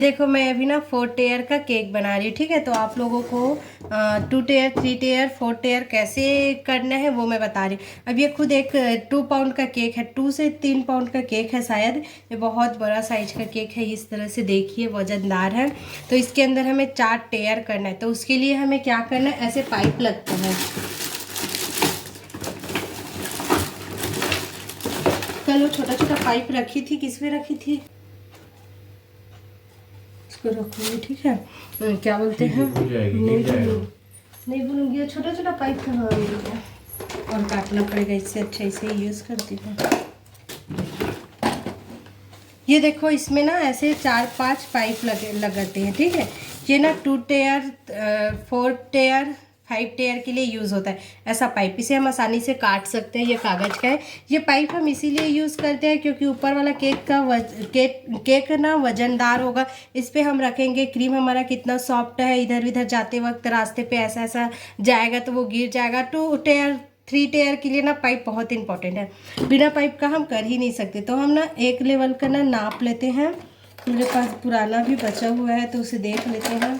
देखो मैं अभी ना 4 टेयर का केक बना रही हूँ। ठीक है, तो आप लोगों को 2 टेयर 3 टेयर 4 टेयर कैसे करना है वो मैं बता रही हूँ। अब ये खुद एक 2 पाउंड का केक है, 2 से 3 पाउंड का केक है शायद। ये बहुत बड़ा साइज का केक है, इस तरह से देखिए वजनदार है। तो इसके अंदर हमें 4 टेयर करना है। तो उसके लिए हमें क्या करना है, ऐसे पाइप लगता है। कल वो छोटा छोटा पाइप रखी थी, किस में रखी थी, इसको रखूँगी। ठीक है, क्या बोलते हैं, नहीं भूलूंगी। छोटा छोटा पाइप कहाँ है और काटना पड़ेगा, इससे अच्छा इसे यूज़ करती हूँ। ये देखो इसमें ना ऐसे 4-5 पाइप लगाते हैं। ठीक है, ये ना 2 टेयर 4 टेयर 5 टेयर के लिए यूज़ होता है ऐसा पाइप। इसे हम आसानी से काट सकते हैं, ये कागज़ का है। ये पाइप हम इसीलिए यूज़ करते हैं क्योंकि ऊपर वाला केक ना वजनदार होगा। इस पर हम रखेंगे, क्रीम हमारा कितना सॉफ्ट है, इधर उधर जाते वक्त रास्ते पे ऐसा ऐसा जाएगा तो वो गिर जाएगा। 2 टेयर 3 टेयर के लिए ना पाइप बहुत इंपॉर्टेंट है, बिना पाइप का हम कर ही नहीं सकते। तो हम ना एक लेवल का ना नाप लेते हैं। मेरे पास पुराना भी बचा हुआ है तो उसे देख लेते हैं,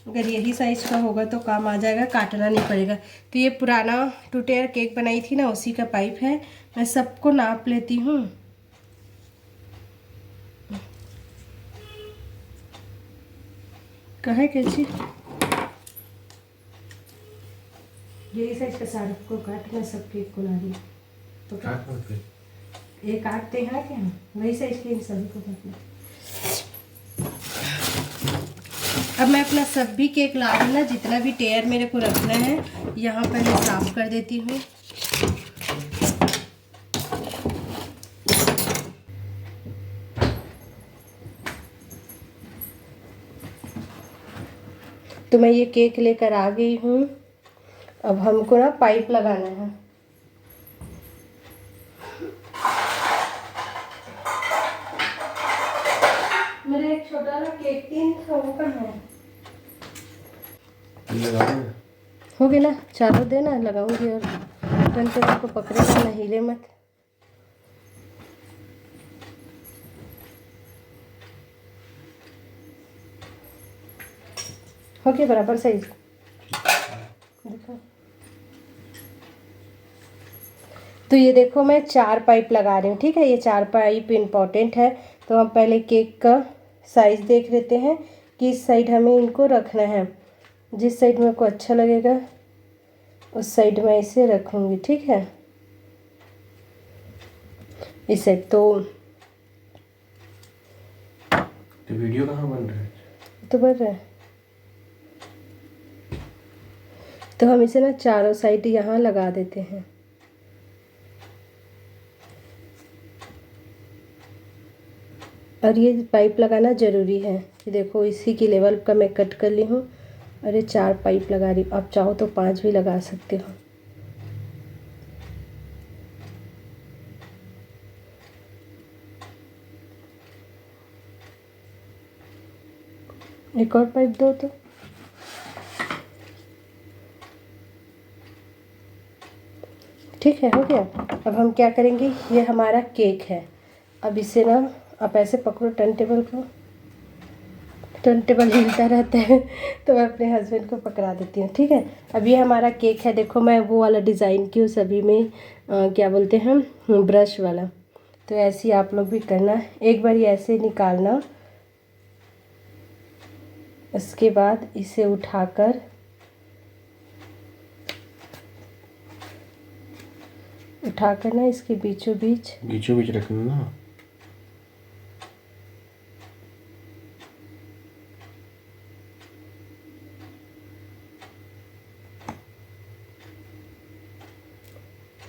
अगर यही साइज़ का होगा तो काम आ जाएगा, काटना नहीं पड़ेगा। तो ये पुराना 2 टेयर केक बनाई थी ना, उसी का पाइप है। मैं सबको नाप लेती हूँ। कहाँ है कैंची, यही साइज का सारे को काट, मैं सब केक को ला रही हूँ। तो ये काटते हैं क्या, वही साइज के इन सभी को काटना। अब मैं अपना सब भी केक ला दूँ ना, जितना भी टेयर मेरे को रखना है, यहाँ पर मैं साफ कर देती हूँ। तो मैं ये केक लेकर आ गई हूँ। अब हमको ना पाइप लगाना है। मेरा एक छोटा ना केक टिन था, वो कहाँ है, हो गया ना, चारों देना लगाऊंगी। और डंडे को पकड़ेगा ना, हिले मत। हो गया बराबर साइज, देखो। तो ये देखो मैं 4 पाइप लगा रही हूँ। ठीक है, ये 4 पाइप इम्पॉर्टेंट है। तो हम पहले केक का साइज़ देख लेते हैं कि इस साइड हमें इनको रखना है। जिस साइड मेरे को अच्छा लगेगा उस साइड में इसे रखूँगी। ठीक है, इस साइड। तो वीडियो कहाँ बन रहा है, तो बन रहा है। तो हम इसे ना चारों साइड यहाँ लगा देते हैं। और ये पाइप लगाना ज़रूरी है। ये देखो इसी की लेवल का मैं कट कर ली हूँ। अरे 4 पाइप लगा रही हूँ, आप चाहो तो 5 भी लगा सकते हो। एक और पाइप दो तो। ठीक है, हो गया। अब हम क्या करेंगे, ये हमारा केक है। अब इसे ना आप ऐसे पकड़ो टर्न टेबल को, टर्न टेबल हिलता रहता है तो मैं अपने हस्बैंड को पकड़ा देती हूँ। ठीक है, अब ये हमारा केक है। देखो मैं वो वाला डिज़ाइन की हूँ सभी में, क्या बोलते हैं, ब्रश वाला। तो ऐसे ही आप लोग भी करना, एक बार ये ऐसे निकालना। उसके बाद इसे उठाकर ना इसके बीचों बीच रखना ना।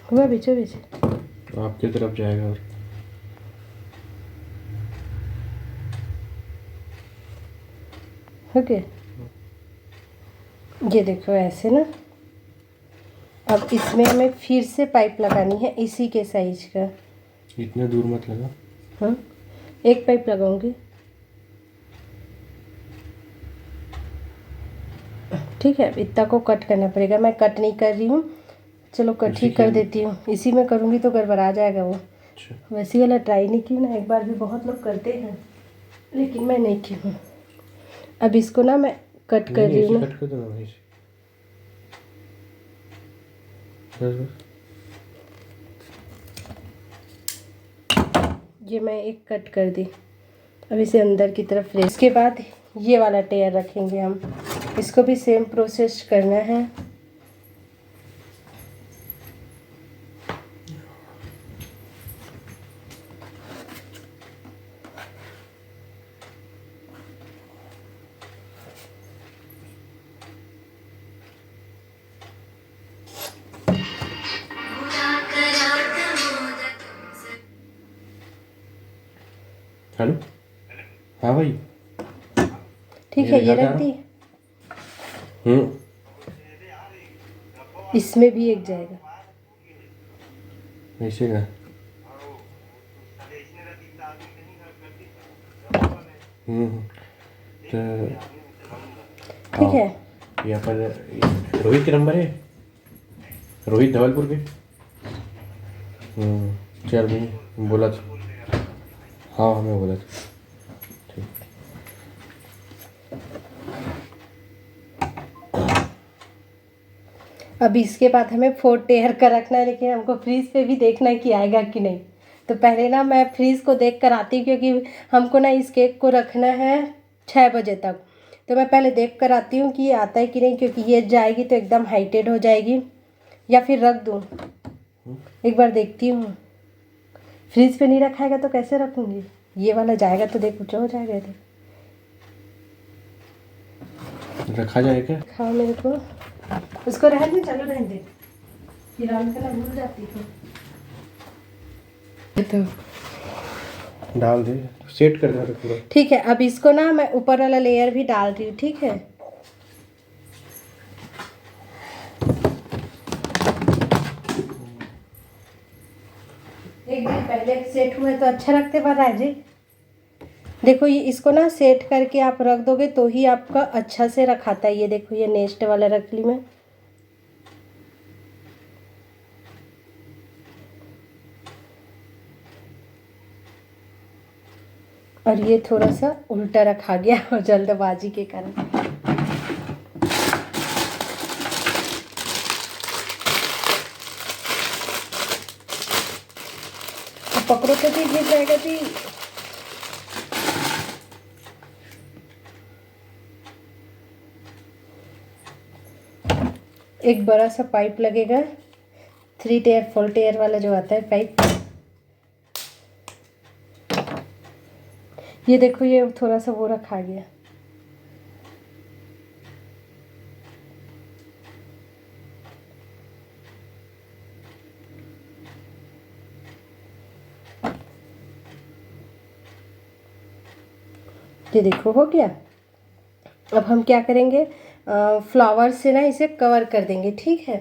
हुआ बीचों बीच, आपकी तरफ जाएगा। और ओके, ये देखो ऐसे ना। अब इसमें हमें फिर से पाइप लगानी है इसी के साइज का। इतना दूर मत लगा। हाँ, एक पाइप लगाऊंगी। ठीक है, इतना को कट करना पड़ेगा, मैं कट नहीं कर रही हूँ। चलो कट ही कर देती हूँ, इसी में करूँगी तो गड़बड़ा जाएगा वो। अच्छा। वैसे वाला ट्राई नहीं की ना, एक बार भी बहुत लोग करते हैं। लेकिन मैं नहीं की हूँ। अब इसको ना मैं कट कर रही हूँ ना। कट कर दो ना वहीं से। बस बस। ये मैं एक कट कर दी। अब इसे अंदर की तरफ ले। इसके बाद ये वाला टेयर रखेंगे हम। इसको भी सेम प्रोसेस करना है। हेलो। हाँ भाई। ठीक है, ये रख दी। इसमें भी एक जाएगा। ऐसे का। तो ठीक है। यहाँ पर रोहित के नंबर है। रोहित धवलपुर के। चल मैं बोला था। हाँ हमें बोला था। ठीक। अब इसके बाद हमें 4 टेयर का रखना है, लेकिन हमको फ्रीज पे भी देखना है कि आएगा कि नहीं। तो पहले ना मैं फ्रीज को देख कर आती हूँ, क्योंकि हमको ना इस केक को रखना है 6 बजे तक। तो मैं पहले देख कर आती हूँ कि ये आता है कि नहीं, क्योंकि ये जाएगी तो एकदम हाइटेड हो जाएगी। या फिर रख दूँ, एक बार देखती हूँ। फ्रीज पे नहीं रखाएगा तो कैसे रखूँगी। ये वाला जाएगा तो देख ऊँचा हो जाएगा। देख रखा जाए क्या? खाओ मेरे को। उसको रहने दे, चलो रहने दे, फिर ऑन करना भूल जाती हूँ। तो डाल दे, सेट कर दे पूरा। ठीक है। अब इसको ना मैं ऊपर वाला लेयर भी डाल रही हूँ। ठीक है, एक दिन पहले सेट हुए तो अच्छा रखते पर राजी। देखो ये इसको ना सेट करके आप रख दोगे तो ही आपका अच्छा से रखाता है। ये देखो, ये नेक्स्ट वाला रख ली मैं। और ये थोड़ा सा उल्टा रखा गया और जल्दबाजी के कारण। पकड़ो तो भी गिर जाएगा जी। एक बड़ा सा पाइप लगेगा, 3 टेयर 4 टेयर वाला जो आता है पाइप। ये देखो, ये थोड़ा सा वो रखा गया। ये देखो हो गया। अब हम क्या करेंगे, फ्लावर से ना इसे कवर कर देंगे। ठीक है,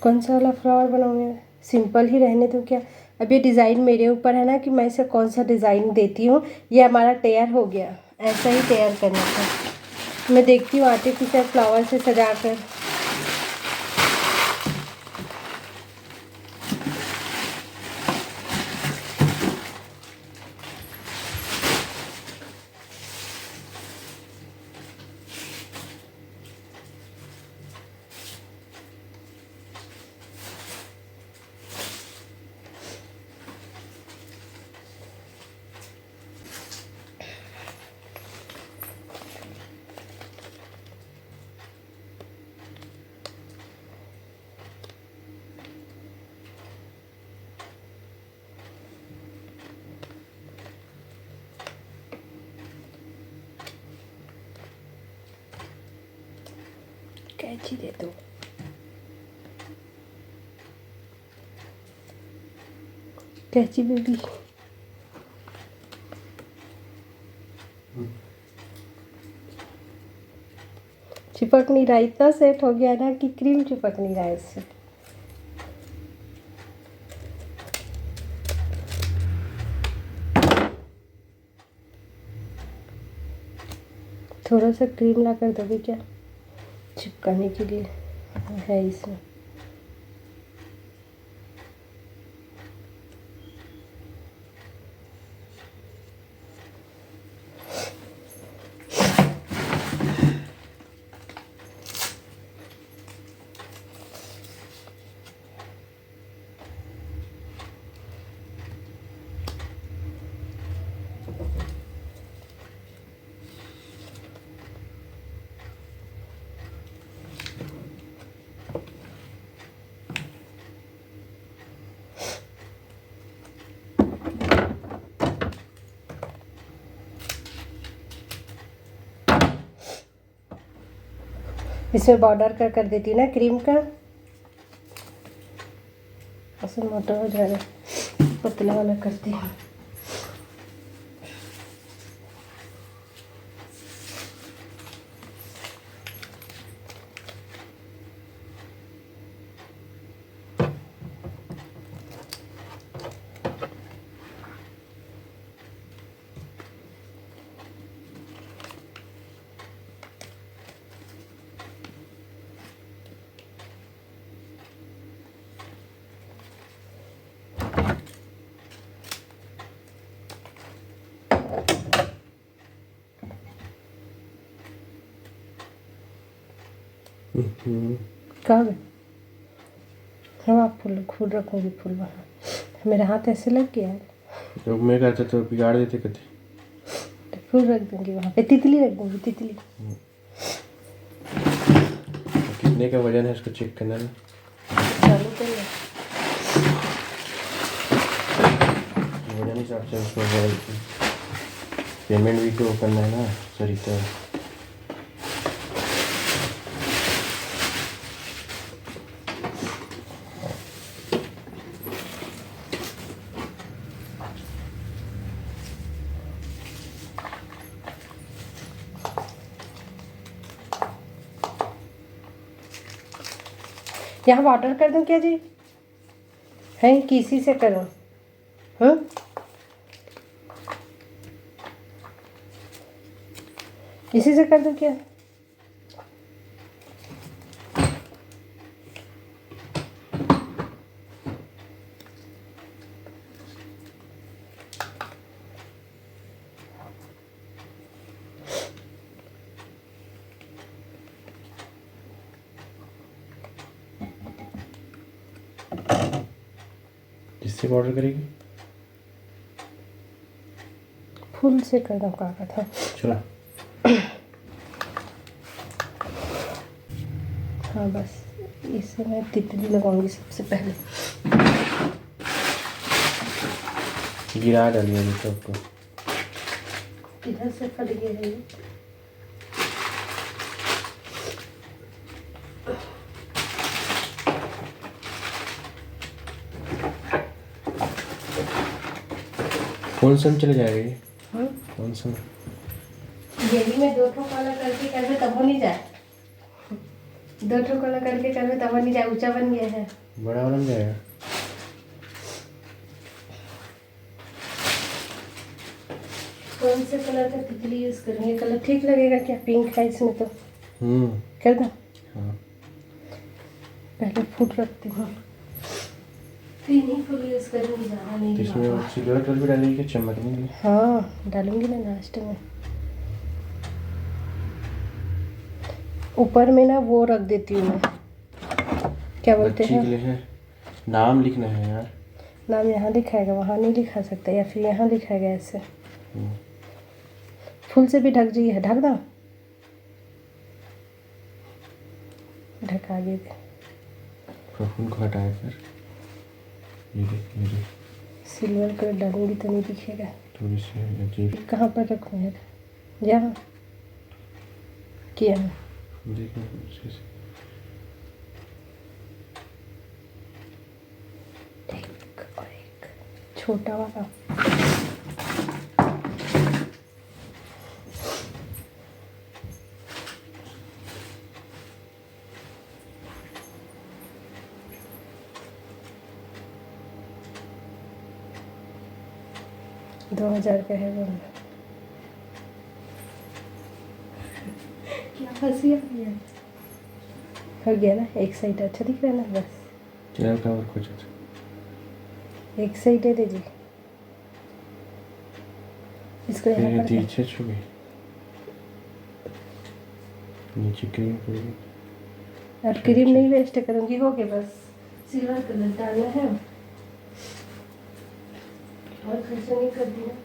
कौन सा वाला फ्लावर बनाऊंगे, सिंपल ही रहने दो क्या। अब ये डिज़ाइन मेरे ऊपर है ना कि मैं इसे कौन सा डिज़ाइन देती हूँ। ये हमारा तैयार हो गया, ऐसा ही तैयार करना था। मैं देखती हूँ आर्टिफिशियल फ्लावर से सजा कर। कैंची दे दो। कैंची बेबी। चिपक नहीं रहा, इतना सेट हो गया ना कि क्रीम चिपक नहीं रहा है इससे। थोड़ा सा क्रीम ला कर दोगे क्या, चिपकाने के लिए है इसमें। इसमें बॉर्डर कर देती ना क्रीम का, ऐसे मोटा हो जाएगा, पतला वाला करती हूँ। कब हम आप फूल खुद रखूँगी फूल वहाँ, मेरा हाथ ऐसे लग गया है। तो मैं करता तो बिगाड़ देते कभी। तो फूल रख दूँगी वहाँ पे, तितली रख दूँगी, तितली। कितने का वजन है इसको चेक करना है। चालू कर लो। वजन हिसाब से उसको पेमेंट भी तो करना है ना सरिता। यहाँ वाटर कर दूँ क्या जी, है कि इसी से करूँ? हाँ इसी से कर दूँ क्या? किससे ऑर्डर करेगी? फूल से कर दूँ कहा था। चलो हाँ बस इससे मैं तितली लगाऊंगी सबसे पहले। गिरा डालिए अभी सबको। इधर से फट गया है ये। कौन सा में चले जाएगा ये? हाँ कौन सा में? यही में दो ठो कलर करके करवे तब हो नहीं जाए, दो ठो कलर करके करवे तब हो नहीं जाए, ऊंचा बन गया है। बड़ा बन जाएगा। कौन से कलर का तितली यूज करेंगे? कलर ठीक लगेगा क्या? पिंक है इसमें तो कर दो। हाँ पहले फूट रखती हूँ, तीन ही फूल यूज करूँगी, ज़्यादा नहीं। इसमें सिल्वर कलर भी डालेंगे क्या चमकने के लिए? हाँ डालूंगी ना लास्ट में। ऊपर में ना वो रख देती हूँ मैं, क्या बोलते बच्ची हैं? के लिए है, नाम लिखना है यार। नाम यहाँ लिखाएगा, वहाँ नहीं लिखा सकता, या फिर यहाँ लिखाएगा ऐसे। फूल से भी ढक जाइए, ढक दो, ढका दे। फूल को हटाया फिर ये देख सिल्वर कलर डालूंगी तो नहीं दिखेगा। थोड़ी सी अजीब। कहाँ पर रखूँ यार? यहाँ किया है। देखो अच्छे से। एक और एक छोटा वाला। $2000 का है वो। क्या हंसी आ रही है? हो गया ना, एक साइड अच्छा दिख रहा है ना, बस चैनल कवर कुछ एक साइड दे दीजिए इसको यहाँ पर। नीचे छुपी नीचे क्रीम पड़ेगी। और क्रीम नहीं वेस्ट करूँगी, हो गया बस सिल्वर कलर डालना है और खर्चा नहीं कर दिया।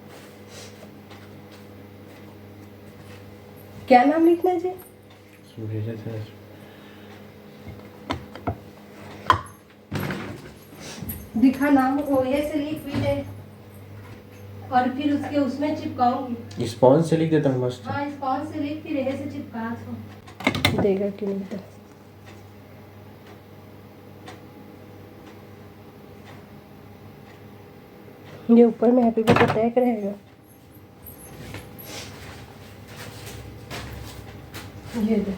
क्या नाम लिखना है जी? भेजा था दिखा नाम, वो ये से लिख भी दे और फिर उसके उसमें चिपकाऊंगी। स्पॉन्ज से लिख देता हूँ मस्त। हाँ स्पॉन्ज से लिख फिर यही से चिपका दो। देगा कि नहीं तो। ये ऊपर में हैप्पी बर्थडे टैग रहेगा। ये दे।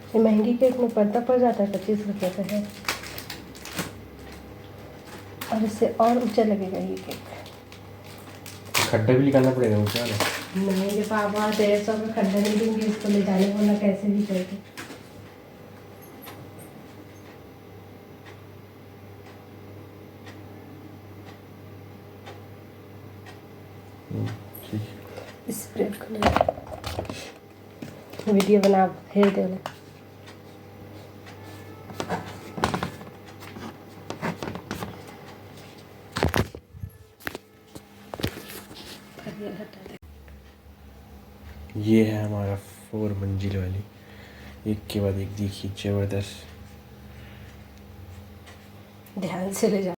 ये महंगी केक में पर्दा पड़ जाता है, 25 रुपये का है और इससे और ऊंचा लगेगा ये केक। खड्डा भी निकालना पड़ेगा ऊँचा वाला। नहीं ये पापा 150 का खड्डा नहीं दूंगी इसको, ले जाने को ना कैसे भी करके। ठीक। स्प्रेड कर वीडियो बना भेज दे। ये है हमारा 4 मंजिल वाली, एक के बाद एक देखिए जबरदस्त। ध्यान से ले जा।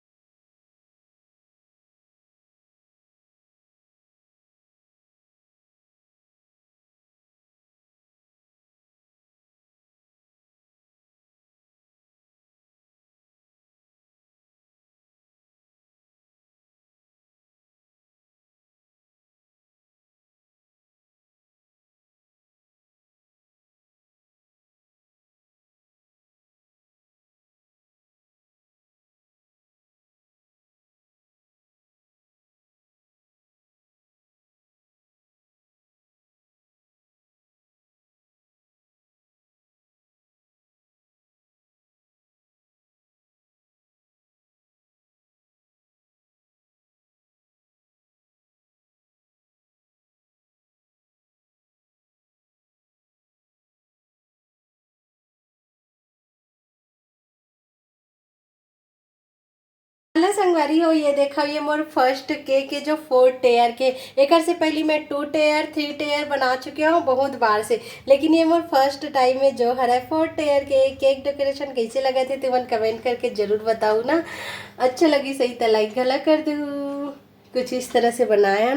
हेलो संगवारी हो, ये देखो ये मोर फर्स्ट केक है जो 4 टेयर के। एक से पहले मैं 2 टेयर 3 टेयर बना चुकी हूँ बहुत बार से, लेकिन ये मोर फर्स्ट टाइम है जो हरा 4 टेयर के। केक डेकोरेशन कैसे लगे थे तुम कमेंट करके जरूर बताओ ना। अच्छा लगी सही तो लाइक गला कर दो। कुछ इस तरह से बनाया।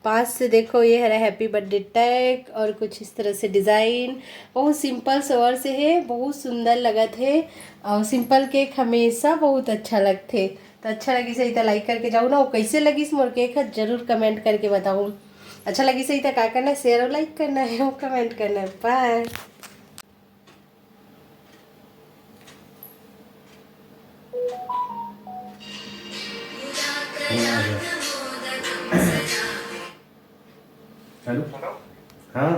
पास से देखो ये हरा हैप्पी बर्थडे टैग और कुछ इस तरह से डिज़ाइन। बहुत सिंपल सवर से है, बहुत सुंदर लगा थे। और सिंपल केक हमेशा बहुत अच्छा लगते। तो अच्छा लगी सही तो लाइक करके जाओ ना। वो कैसे लगी इस मोर केक है जरूर कमेंट करके बताओ। अच्छा लगी सही तो क्या करना है, शेयर और लाइक करना है और कमेंट करना है। बाय। हेलो। हाँ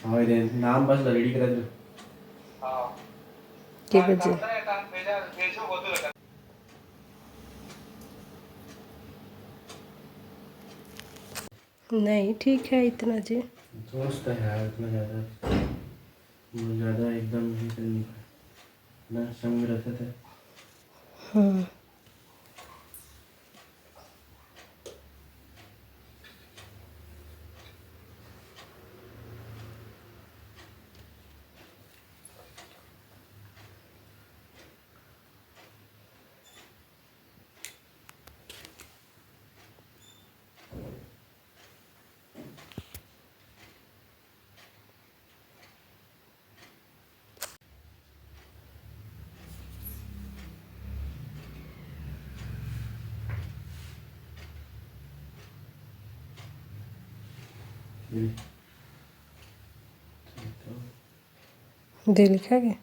हाँ रे नाम बस रेडी करा दे। ठीक है जी। नहीं ठीक है इतना जी। दोस्त है यार, इतना ज़्यादा एकदम नहीं करनी ना, संग रहते थे। हाँ दे लिखा गया।